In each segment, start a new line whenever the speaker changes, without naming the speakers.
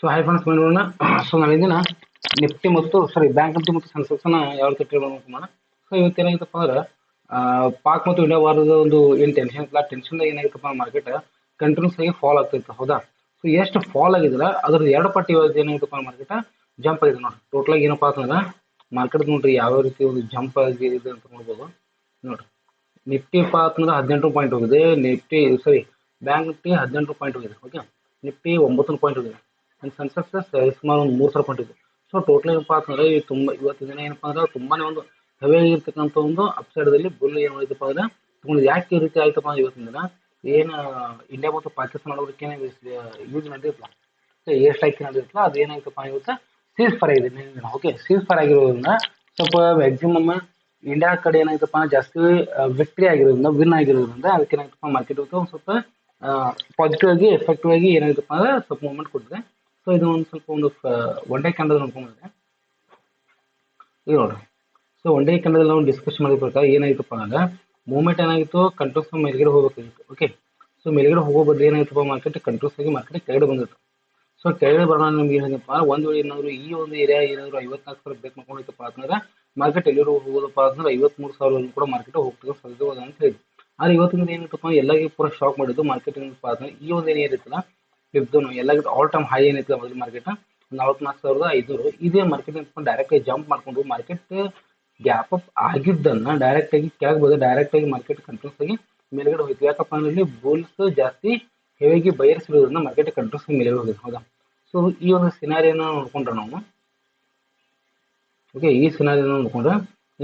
So hi friends ನೋಡೋಣ. So ನಾಳಿಂದಿನ Nifty ಮತ್ತು bank Nifty ಮತ್ತು ಸೆನ್ಸೆಕ್ಸ್ನ ಯಾವ ರೀತಿ ಟ್ರೇಡ್ ಮಾಡೋಣ. ಸೊ ಇವತ್ತೇನಾಗಿತ್ತಪ್ಪ ಅಂದ್ರೆ ಪಾಕ್ ಮತ್ತು ಇಂಡಿಯಾ ವಾರದ ಒಂದು ಏನು ಟೆನ್ಷನ್ ಇಲ್ಲ, ಟೆನ್ಷನ್ ಏನಾಗಿತ್ತಪ್ಪ ಮಾರ್ಕೆಟ್ ಕಂಟಿನ್ಯೂಸ್ ಆಗಿ ಫಾಲ್ ಆಗ್ತಿತ್ತು, ಹೌದಾ. ಸೊ ಎಷ್ಟು ಫಾಲ್ ಆಗಿದ್ರೆ ಅದ್ರದ್ದು ಎರಡು ಪಟ್ಟು ಇವತ್ತು ಏನಾಗಿತ್ತಪ್ಪ ಮಾರ್ಕೆಟ್ ಜಂಪ್ ಆಗಿದೆ ನೋಡಿ. ಟೋಟಲ್ ಆಗಿ ಏನಪ್ಪಾ ಅಂತಂದ್ರೆ ಮಾರ್ಕೆಟ್ ನೋಡ್ರಿ ಯಾವ ರೀತಿ ಒಂದು ಜಂಪ್ ಆಗಿದೆ ಅಂತ ನೋಡ್ಬೋದು ನೋಡ್ರಿ. ನಿಫ್ಟಿ ಅಂತಂದ್ರೆ 18 ಪಾಯಿಂಟ್ ಹೋಗಿದೆ, ಬ್ಯಾಂಕ್ ನಿಫ್ಟಿ 18 ಪಾಯಿಂಟ್ ಹೋಗಿದೆ, ಓಕೆ. ನಿಫ್ಟಿ 9 ಪಾಯಿಂಟ್ ಹೋಗಿದೆ, ಸೆನ್ಸೆಕ್ಸ್ ಸುಮಾರು ಒಂದು 3,000 ಪಾಯಿಂಟ್ ಇದೆ. ಸೊ ಟೋಟಲ್ ಏನಪ್ಪಾ ಅಂತಂದ್ರೆ ಇವತ್ತಿನ ದಿನ ಏನಪ್ಪಾ ಅಂದ್ರೆ ತುಂಬಾನೇ ಒಂದು ಹೆವಿ ಆಗಿರ್ತಕ್ಕಂಥ ಒಂದು ಅಪ್ಸೈಡ್ದಲ್ಲಿ ಬುಲ್ ಏನು ಹೋಯ್ತಪ್ಪ ಅಂದ್ರೆ ತಗೊಂಡು. ಯಾಕೆ ಈ ರೀತಿ ಆಯ್ತಪ್ಪ ಅಂದ್ರೆ ಇವತ್ತಿನ ದಿನ ಏನು ಇಂಡಿಯಾ ಮತ್ತು ಪಾಕಿಸ್ತಾನ ಅವ್ರಿಗೆ ಯೂಸ್ ನಡೆದಿತ್ತಲ್ಲ, ಏರ್ ಸ್ಟ್ರೈಕ್ ನಡೆದಿತ್ತಲ್ಲ, ಅದು ಏನಾಯ್ತಪ್ಪ ಇವತ್ತು ಸೀಸ್ ಫೈರ್ ಆಗಿದೆ. ಓಕೆ, ಸೀಸ್ ಫೈರ್ ಆಗಿರೋದ್ರಿಂದ ಸ್ವಲ್ಪ ಮ್ಯಾಕ್ಸಿಮಮ್ ಇಂಡಿಯಾ ಕಡೆ ಏನಾಯ್ತಪ್ಪ ಜಾಸ್ತಿ ವಿಕ್ಟ್ರಿ ಆಗಿರೋದ್ರಿಂದ, ವಿನ್ ಆಗಿರೋದ್ರಿಂದ ಅದಕ್ಕೆ ಏನಾಯ್ತಪ್ಪ ಮಾರ್ಕೆಟ್ ಇವತ್ತು ಒಂದು ಸ್ವಲ್ಪ ಪಾಸಿಟಿವ್ ಆಗಿ ಎಫೆಕ್ಟಿವ್ ಆಗಿ ಏನಾಯ್ತಪ್ಪ ಅಂದ್ರೆ ಸ್ವಲ್ಪ ಮೂವ್ಮೆಂಟ್ ಕೊಟ್ಟಿದೆ. ಸೊ ಇದು ಒಂದು ಸ್ವಲ್ಪ ಒಂದು ಒನ್ ಡೇ ಕ್ಯಾಂಡಲ್ ನೋಡ್ಕೊಂಡ್ರೆ ಇದು ನೋಡ್ರಿ. ಸೊ ಒನ್ ಡೇ ಕ್ಯಾಂಡಲ್ ನಾವು ಡಿಸ್ಕಸ್ ಮಾಡಿದ ಪ್ರಕಾರ ಏನಾಯ್ತಪ್ಪ ಅಂದ್ರೆ ಮೂವ್ಮೆಂಟ್ ಏನಾಗಿತ್ತು, ಕಂಟ್ರೋಲ್ಸ್ ಮೇಲ್ಗಡೆ ಹೋಗಬೇಕಾಗಿತ್ತು, ಓಕೆ. ಸೊ ಮೇಲ್ಗಡೆ ಹೋಗೋ ಬದಲು ಏನಾಯ್ತಪ್ಪ ಮಾರ್ಕೆಟ್ ಕಂಟ್ರೋಲ್ಸ್ ಆಗಿ ಮಾರ್ಕೆಟ್ ಕೆಳಗಡೆ ಬಂದಿತ್ತು. ಸೊ ಕೆಳಗಡೆ ಬರೋಣ ನಿಮ್ಗೆ ಏನಪ್ಪ ಒಂದು ವೇಳೆ ಏನಾದ್ರು ಈ ಒಂದು ಏರಿಯಾ ಏನಾದ್ರು 54,000 ಬ್ರೇಕ್ ಮಾಡ್ಕೊಂಡಿತ್ತಪ್ಪ ಅಂತಂದ್ರೆ ಮಾರ್ಕೆಟ್ ಎಲ್ಲರೂ ಹೋಗೋದಪ್ಪ ಅಂತಂದ್ರೆ 53,000 ಕೂಡ ಮಾರ್ಕೆಟ್ ಹೋಗ್ತದೆ ಸಾಧ್ಯತೆ ಅಂತ ಹೇಳಿ. ಆದ್ರೆ ಇವತ್ತಿನ ಏನೈತಪ್ಪ ಎಲ್ಲರಿಗೂ ಪೂರ ಶಾಕ್ ಮಾಡಿದ್ದು ಮಾರ್ಕೆಟ್ ಏನಪ್ಪ ಅಂತಂದ್ರೆ ಈ ಒಂದು ಏನು ಏನಿತ್ತಲ್ಲ ಎಲ್ಲರಿಗೂ ಆಲ್ ಟೈಮ್ ಹೈ ಏನಿತ್ತು ಮೊದಲು ಮಾರ್ಕೆಟ್ 44,500 ಇದೇ ಮಾರ್ಕೆಟ್ ಡೈರೆಕ್ಟ್ ಆಗಿ ಜಂಪ್ ಮಾಡ್ಕೊಂಡು ಮಾರ್ಕೆಟ್ ಗ್ಯಾಪ್ ಅಪ್ ಆಗಿದ್ದನ್ನ ಡೈರೆಕ್ಟ್ ಆಗಿ ಕೆಳಗೆ ಬಂದು ಡೈರೆಕ್ಟ್ ಆಗಿ ಮಾರ್ಕೆಟ್ ಕಂಟ್ರೋಲ್ಸ್ ಆಗಿ ಮೇಲ್ಗಡೆ ಹೋಯ್ತು. ಯಾಕಪ್ಪ ಅಂದ್ರೆ ಬುಲ್ಸ್ ಜಾಸ್ತಿ ಹೆವಿಯಾಗಿ ಬಯರ್ಸ್ ಇರೋದ್ರಿಂದ ಮಾರ್ಕೆಟ್ ಕಂಟ್ರೋಲ್ಸ್ ಮೇಲೆ ಹೋಗಿದೆ, ಹೌದಾ. ಸೊ ಈ ಒಂದು ಸಿನಾರಿಯನ್ನ ನೋಡ್ಕೊಂಡ್ರೆ ನಾವು, ಓಕೆ, ಈ ಸಿನಾರಿಯನ್ನ ನೋಡ್ಕೊಂಡ್ರೆ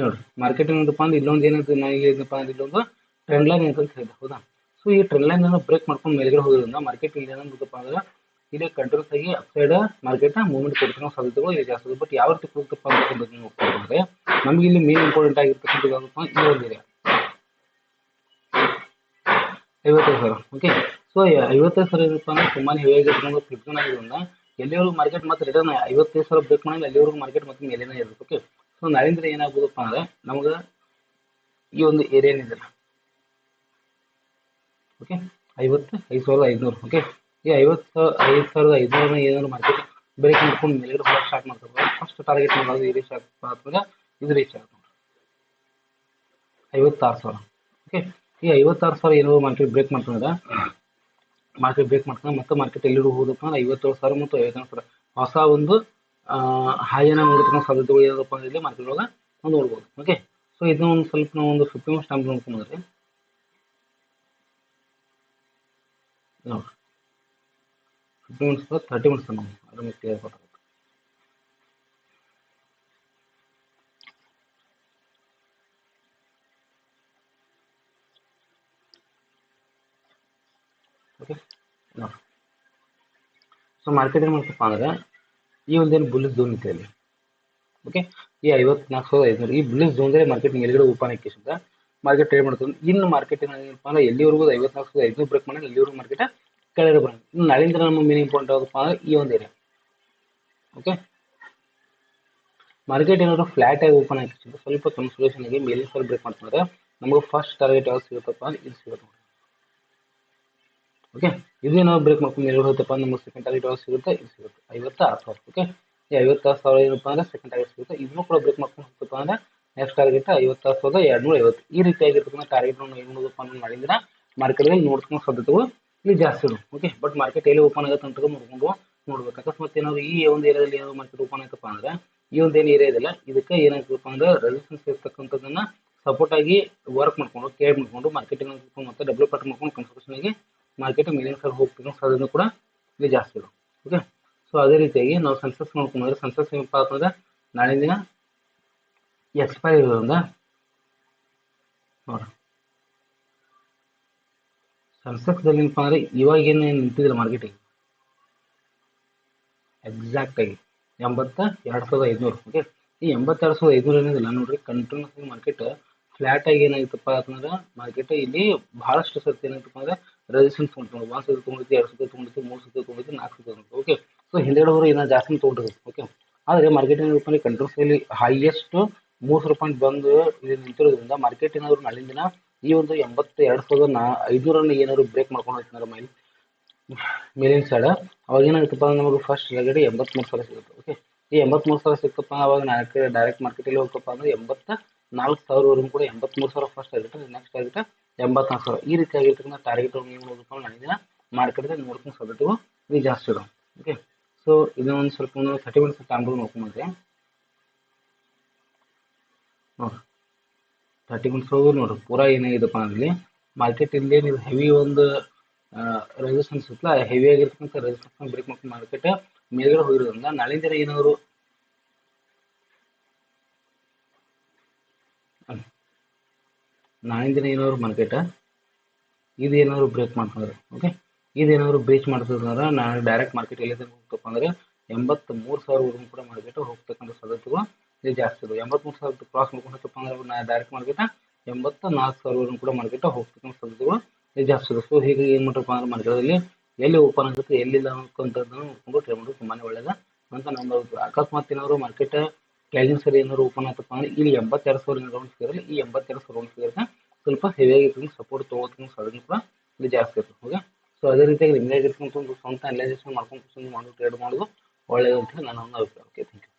ನೋಡ್ರಿ ಮಾರ್ಕೆಟ್ ಏನಪ್ಪ ಅಂದ್ರೆ ಇಲ್ಲೊಂದು ಏನಪ್ಪ ಅಂದ್ರೆ ಇಲ್ಲೊಂದು ಟ್ರೆಂಡ್ ಲೈನ್ ಅಂತ ಹೇಳಿದೆ, ಹೌದಾ. ಸೊ ಈ ಟ್ರೆಂಡ್ ಲೈನ್ ಅನ್ನು ಬ್ರೇಕ್ ಮಾಡ್ಕೊಂಡು ಮೇಲ್ಗಡೆ ಹೋಗೋದ್ರಿಂದ ಮಾರ್ಕೆಟ್ ಇಲ್ಲಿ ಏನಪ್ಪ ಅಂದ್ರೆ ಇಲ್ಲಿ ಕಂಟ್ರೋಲ್ಸ್ ಆಗಿ ಅಪ್ಸೈಡ್ ಮಾರ್ಕೆಟ್ ಮೂವ್ಮೆಂಟ್ ಕೊಡ್ತಿರೋ ಸಾಧ್ಯತೆಗಳು ಇದೆ ಜಾಸ್ತಿ. ಬಟ್ ಯಾವ ರೀತಿ ಕೊಡ್ತಪ್ಪ ಅಂತ ನೋಡ್ಕೊಂಡ್ರೆ ನಮ್ಗೆ ಇಲ್ಲಿ ಮೇನ್ ಇಂಪಾರ್ಟೆಂಟ್ ಆಗಿರ್ತಕ್ಕಂಥ ಯಾವಪ್ಪ ಈ ಒಂದು ಏರಿಯಾ 55,000, ಓಕೆ. ಸೊ 55,000 ಏನಪ್ಪ ಅಂದ್ರೆ ತುಂಬಾನೇ ಹೆವಿ ಆಗಿರ್ತಕ್ಕಂಥ ಫ್ಲಿಪ್ಟನ್ ಆಗಿರೋದ್ರಿಂದ ಎಲ್ಲಿವರೆಗೂ ಮಾರ್ಕೆಟ್ ಮತ್ತೆ ರಿಟರ್ನ್ 55,000 ಬ್ರೇಕ್ ಮಾಡಿ ಅಲ್ಲಿವರೆಗೂ ಮಾರ್ಕೆಟ್ ಮತ್ತೆ ಮೇಲೇನೇ ಇರುತ್ತೆ, ಓಕೆ. ಸೊ ನಾಳಿಂದ ಏನಾಗ್ಬೋದಪ್ಪ ಅಂದ್ರೆ ನಮ್ಗೆ ಈ ಒಂದು ಏರಿಯಾ ಏನಿದೆ, ಓಕೆ, 55,500, ಓಕೆ. ಈ 55,500 ಏನಾದ್ರು ಮಾರ್ಕೆಟ್ ಬ್ರೇಕ್ ಮಾಡ್ಕೊಂಡು ಮೇಲ್ಗಡೆ ಹೋಗಕ್ಕೆ ಸ್ಟಾರ್ಟ್ ಮಾಡ್ತಾರೆ. ಫಸ್ಟ್ ಟಾರ್ಗೆಟ್ ಮಾಡೋದು ಈ ರೀಚ್ ಆಗ್ತದೆ, ಇದು ರೀಚ್ ಆಗುತ್ತೆ 56,000, ಓಕೆ. ಈ 56,000 ಏನಾದ್ರು ಮಾರ್ಕೆಟ್ ಬ್ರೇಕ್ ಮಾಡ್ಕೊಂಡ್ರೆ ಮತ್ತೆ ಮಾರ್ಕೆಟ್ ಎಲ್ಲಿಗೂ ಹೋದಪ್ಪ ಅಂದ್ರೆ 57,000 ಮತ್ತು 58,000 ಹೊಸ ಒಂದು ಹಾಯನ್ನ ನೋಡ್ತಕ್ಕಂಥ ಸಾಧ್ಯತೆಗಳು ಏನಪ್ಪ ಅಂದ್ರೆ ಇಲ್ಲಿ ಮಾರ್ಕೆಟ್ ಒಳಗೆ ಒಂದು ನೋಡ್ಬೋದು, ಓಕೆ. ಸೊ ಇದನ್ನ ಒಂದು ಸ್ವಲ್ಪ ನಾವು ಒಂದು 15 ಮಿನಿಟ್ಸ್ ಟೈಮ್ ನೋಡ್ಕೊಂಡ್ರೆ ನೋಡಿ 15 ಮಿನಿಟ್ಸ್ 30 ಮಿನಿಟ್ಸ್ ನಾವು ಅದನ್ನು ಕ್ಲಿಯರ್ ಕೊಡ್ತಾರೆ, ಓಕೆ. ನೋಡಿ ಸೊ ಮಾರ್ಕೆಟ್ ಏನು ಮಾಡ್ತಪ್ಪ ಅಂದ್ರೆ ಈ ಒಂದೇನು ಬುಲ್ಲಿಶ್ ಝೋನ್ ಇದೆ ಅಲ್ಲಿ, ಓಕೆ. ಈ 54,500 ಈ ಬುಲ್ಲಿಶ್ ಝೋನ್ಗೆ ಮಾರ್ಕೆಟ್ ಮೇಲ್ಗಡೆ ಓಪನ್ ಹಾಕಿಸಿದ ಮಾರ್ಕೆಟ್ ಟ್ರೇಡ್ ಮಾಡ್ತದೆ. ಇನ್ನು ಮಾರ್ಕೆಟ್ ಏನಪ್ಪ ಅಂದ್ರೆ ಎಲ್ಲಿವರೆಗೂ 54,500 ಬ್ರೇಕ್ ಮಾಡಿ ಎಲ್ಲಿವರೆಗೂ ಮಾರ್ಕೆಟ್ ಕೆಳಗಡೆ ಬರೋದು. ಇನ್ನು ನಾಳಿಂದ ನಮ್ಮ ಮೇನ್ ಇಂಪಾರ್ಟೆಂಟ್ ಯಾವುದಪ್ಪ ಅಂದ್ರೆ ಈ ಒಂದು ಏರಿಯಾ, ಓಕೆ. ಮಾರ್ಕೆಟ್ ಏನಾದ್ರು ಫ್ಲಾಟ್ ಆಗಿ ಓಪನ್ ಹಾಕಿಸಿದ್ರೆ ಸ್ವಲ್ಪ ಕನ್ಸಲ್ಟೇಷನ್ ಆಗಿ ಮೇಲಿನ ಸಲ ಬ್ರೇಕ್ ಮಾಡ್ತಾರೆ ನಮಗೆ ಫಸ್ಟ್ ಟಾರ್ಗೆಟ್ ಯಾವ್ದು ಸಿಗುತ್ತಪ್ಪ ಅಂದ್ರೆ ಇದು ಸಿಗುತ್ತೆ, ಓಕೆ. ಇದೇನಾದ್ರು ಬ್ರೇಕ್ ಮಾಡ್ಕೊಂಡು ಮೇಲೆ ಹೋಗುತ್ತಪ್ಪ ನಮಗೆ ಸೆಕೆಂಡ್ ಟಾರ್ಗೆಟ್ ಯಾವ್ದು ಸಿಗುತ್ತೆ, ಇದು ಸಿಗುತ್ತೆ 56,000, ಓಕೆ. ಈ 56,000 ಏನಪ್ಪ ಅಂದ್ರೆ ಸೆಕೆಂಡ್ ಟಾರ್ಗೆಟ್ ಸಿಗುತ್ತೆ. ಇದನ್ನು ಕೂಡ ಬ್ರೇಕ್ ಮಾಡ್ಕೊಂಡು ಹೋಗ್ತಪ್ಪ ಅಂದ್ರೆ ನೆಕ್ಸ್ಟ್ ಟಾರ್ಗೆಟ್ 56,250. ಈ ರೀತಿಯಾಗಿರ್ತಕ್ಕಂಥ ಟಾರ್ಗೆಟ್ ಏನು ಮಾಡೋದಪ್ಪ ಅಂದ್ರೆ ನಾಳಿಂದ ಮಾರ್ಕೆಟ್ಗೆ ನೋಡ್ಕೊಂಡು ಸಾಧ್ಯತೆಗಳು ಇಲ್ಲಿ ಜಾಸ್ತಿ ಇಡು, ಓಕೆ. ಬಟ್ ಮಾರ್ಕೆಟ್ ಎಲ್ಲಿ ಓಪನ್ ಆಗುತ್ತೆ ಅಂತ ನೋಡ್ಬೇಕು. ಅಕಸ್ಮಾತ್ ಏನಾದ್ರು ಈ ಒಂದು ಏರಿಯಾದಲ್ಲಿ ಏನಾದ್ರು ಮಾರ್ಕೆಟ್ ಓಪನ್ ಆಯ್ತಪ್ಪ ಅಂದ್ರೆ ಈ ಒಂದು ಏನು ಏರಿಯಾ ಇದೆಯಲ್ಲ ಇದಕ್ಕೆ ಏನಾಗ್ತಪ್ಪ ಅಂದ್ರೆ ರೆಸಿಸ್ಟೆನ್ಸ್ ಇರ್ತಕ್ಕಂಥದ್ದನ್ನ ಸಪೋರ್ಟ್ ಆಗಿ ವರ್ಕ್ ಮಾಡ್ಕೊಂಡು ಕೇರ್ ಮಾಡ್ಕೊಂಡು ಮಾರ್ಕೆಟ್ ಮತ್ತೆ ಡಬ್ಲ್ಯೂ ಪ್ಯಾಟರ್ನ್ ಮಾಡ್ಕೊಂಡು ಕನ್ಸಲ್ಟೇಷನ್ ಆಗಿ ಮಾರ್ಕೆಟ್ ಮೇಲಿನ ಸರ್ ಹೋಗ್ತಿರೋ ಸಾಧ್ಯತೆ ಕೂಡ ಇಲ್ಲಿ ಜಾಸ್ತಿ ಇಡು, ಓಕೆ. ಸೊ ಅದೇ ರೀತಿಯಾಗಿ ನಾವು ಸೆನ್ಸೆಕ್ಸ್ ನೋಡ್ಕೊಂಡ್ರೆ ಸೆನ್ಸೆಕ್ಸ್ ಏನಪ್ಪ ಅಂತಂದ್ರೆ ನಾಳಿನ ದಿನ ಎಕ್ಸ್ಪೈರ್ ಇರೋದ್ರಿಂದ ನೋಡ್ರಿ ಸೆನ್ಸೆಕ್ಸ್ದಲ್ಲಿ ಏನಪ್ಪ ಅಂದ್ರೆ ಇವಾಗ ಏನು ನಿಂತಿದ್ರೆ ಮಾರ್ಕೆಟಿಗೆ ಎಕ್ಸಾಕ್ಟ್ ಆಗಿ 82,500, ಓಕೆ. ಈ 82,500 ಏನಿದಿಲ್ಲ ನೋಡ್ರಿ ಕಂಟಿನ್ಯೂಸ್ ಮಾರ್ಕೆಟ್ ಫ್ಲಾಟ್ ಆಗಿ ಏನಾಗಿತ್ತಪ್ಪ ಅಂತಂದ್ರೆ ಮಾರ್ಕೆಟ್ ಇಲ್ಲಿ ಬಹಳಷ್ಟು ಸರ್ತಿ ಏನಾಯ್ತಪ್ಪ ಅಂದ್ರೆ ರೆಸಿಸ್ಟೆನ್ಸ್ ತೊಗೊಂಡು 1 ಸತಿ ತೊಗೊಂಡಿತ್ತು, 2 ಸತಿ ತೊಗೊಂಡಿತ್ತು, 3 ಸತಿ ತೊಗೊಂಡಿತ್ತು, 4 ಸತಿ ತೊಗೊಂಡಿತ್ತು, ಓಕೆ. ಸೊ ಹಿಂದೆಡವರು ಏನೋ ಜಾಸ್ತಿ ತೊಗೊಂಡಿರುತ್ತೆ, ಓಕೆ. ಆದರೆ ಮಾರ್ಕೆಟ್ ಏನಪ್ಪ ಅಂದ್ರೆ ಕಂಟ್ರೋಲ್ಸ್ ಅಲ್ಲಿ ಹೈಯೆಸ್ಟ್ 3,000 ಪಾಯಿಂಟ್ ಬಂದು ಇಲ್ಲಿ ನಿಂತಿರೋದ್ರಿಂದ ಮಾರ್ಕೆಟ್ ಏನಾದ್ರು ನಾಳಿನ ದಿನ ಈ ಒಂದು 82,500 ಏನಾದ್ರು ಬ್ರೇಕ್ ಮಾಡ್ಕೊಂಡು ಹೋಗ್ತಾರೆ ಮೇಲಿನ ಸೈಡ್ ಅವಾಗ ಏನಾಗುತ್ತಪ್ಪ ಅಂದ್ರೆ ನಮಗೆ ಫಸ್ಟ್ ಟಾರ್ಗೆಟ್ 83,000 ಸಿಗುತ್ತೆ. ಓಕೆ, ಈ 83,000 ಸಿಕ್ತಪ್ಪ ಅವಾಗ ಡೈರೆಕ್ಟ್ ಮಾರ್ಕೆಟಲ್ಲಿ ಹೋಗ್ತಪ್ಪ ಅಂದ್ರೆ 84,000 ಕೂಡ 83,000 ಫಸ್ಟ್ ಟಾರ್ಗೆಟ್, ನೆಕ್ಸ್ಟ್ ಟಾರ್ಗೆಟ್ 84,000. ಈ ರೀತಿ ಆಗಿರ್ತಕ್ಕಂಥ ಟಾರ್ಗೆಟ್ ನೀವು ನೋಡ್ಬೇಕು ನನಗೆ ಮಾರ್ಕೆಟ್ದಾಗ ನೋಡ್ಕೊಂಡು ಸಾಧ್ಯತೆಗಳು ಇದು ಜಾಸ್ತಿ ಇದಾವೆ. ಓಕೆ, ಸೊ ಇದನ್ನೊಂದು ಸ್ವಲ್ಪ 30 ಮಿನಿಟ್ಸ್ ಟೈಮ್ ನೋಡ್ಕೊಂಬಂದ್ರೆ ನೋಡ್ರಿ 30 ಮಿನಿಟ್ಸ್ ನೋಡ್ರಿ ಪೂರಾ ಏನಾಗಿದೆಪ್ಪ ಅಂದ್ರೆ ಮಾರ್ಕೆಟ್ ಇಲ್ಲಿ ನೀವು ಹೆವಿ ಒಂದು ರೆಸಿಸ್ಟೆನ್ಸ್ ಇತ್ತಲ್ಲ, ಹೆವಿ ಆಗಿರ್ತಕ್ಕಂಥ ರೆಸಿಸ್ಟೆನ್ಸ್ ಬ್ರೇಕ್ ಮಾಡ್ಕೊಂಡು ಮಾರ್ಕೆಟ್ ಮೇಲ್ಗಡೆ ಹೋಗಿರೋದ್ರಿಂದ ನಾಳೆ ದಿನ ಏನಾದ್ರು ಮಾರ್ಕೆಟ್ ಇದೇನಾದ್ರು ಬ್ರೇಕ್ ಮಾಡ್ಕೊಂಡ್ರೆ, ಓಕೆ, ಇದೇನಾದ್ರು ಬ್ರೇಕ್ ಮಾಡ್ತದಂದ್ರೆ ನಾನು ಡೈರೆಕ್ಟ್ ಮಾರ್ಕೆಟ್ ಎಲ್ಲಿ ಹೋಗ್ತಪ್ಪ ಅಂದ್ರೆ 83,000 ಕೂಡ ಮಾರ್ಕೆಟ್ ಹೋಗ್ತಕ್ಕಂಥ ಸಾಧ್ಯತೆಗಳು ಇದು ಜಾಸ್ತಿ ಇದೆ. 83,000 ಕ್ರಾಸ್ ಮಾಡ್ಕೊಂಡಪ್ಪ ಅಂದ್ರೆ ನಾ ಡೈರೆಕ್ಟ್ ಮಾರ್ಕೆಟ್ 84,000 ಕೂಡ ಮಾರ್ಕೆಟ್ ಹೋಗ್ತಕ್ಕಂಥ ಸಾಧ್ಯತೆಗಳು ಇದು ಜಾಸ್ತಿ ಇದೆ. ಸೊ ಹೀಗೆ ಏನು ಮಾಡ್ರಪ್ಪ ಅಂದ್ರೆ ಮಾರ್ಕೆಟಲ್ಲಿ ಎಲ್ಲಿ ಓಪನ್ ಆಗುತ್ತೆ ಎಲ್ಲಿಲ್ಲ ಅನ್ನೋಕ್ಕಂಥದ್ದನ್ನು ನೋಡ್ಕೊಂಡು ಟ್ರೇಡ್ ಮಾಡೋದು ತುಂಬಾನೇ ಒಳ್ಳೇದು ಅಂತ ನಮ್ಮ ಅಭಿಪ್ರಾಯ. ಅಕಸ್ಮಾತ್ ಏನಾದ್ರು ಮಾರ್ಕೆಟ್ ಕೆಳಗಿನ ಸರಿ ಏನಾದ್ರು ಓಪನ್ ಆಯ್ತಪ್ಪ ಅಂದ್ರೆ ಇಲ್ಲಿ 82,000 ರೌಂಡ್ ಸಿಗೋಲ್ಲ, ಈ 82,000 ರೌಂಡ್ ಸಿಗೋಕ್ಕೆ ಸ್ವಲ್ಪ ಹೆವಿ ಆಗಿರ್ತಕ್ಕಂಥ ಸಪೋರ್ಟ್ ತೊಗೋತಕ್ಕಂಥ ಸಾಧ್ಯತೆ ಕೂಡ ಇದು ಜಾಸ್ತಿ ಇರ್ತದೆ. ಓಕೆ, ಸೊ ಅದೇ ರೀತಿಯಾಗಿ ನಿಮಗೆ ಆಗಿರ್ತಕ್ಕಂಥ ಒಂದು ಸ್ವಂತ ಅನಲೈಸೇಷನ್ ಮಾಡ್ಕೊಂಡು ಟ್ರೇಡ್ ಮಾಡೋದು ಒಳ್ಳೆಯದು ಅಂತ ನನ್ನ ಒಂದು ಅಭಿಪ್ರಾಯ. Okay, thank you.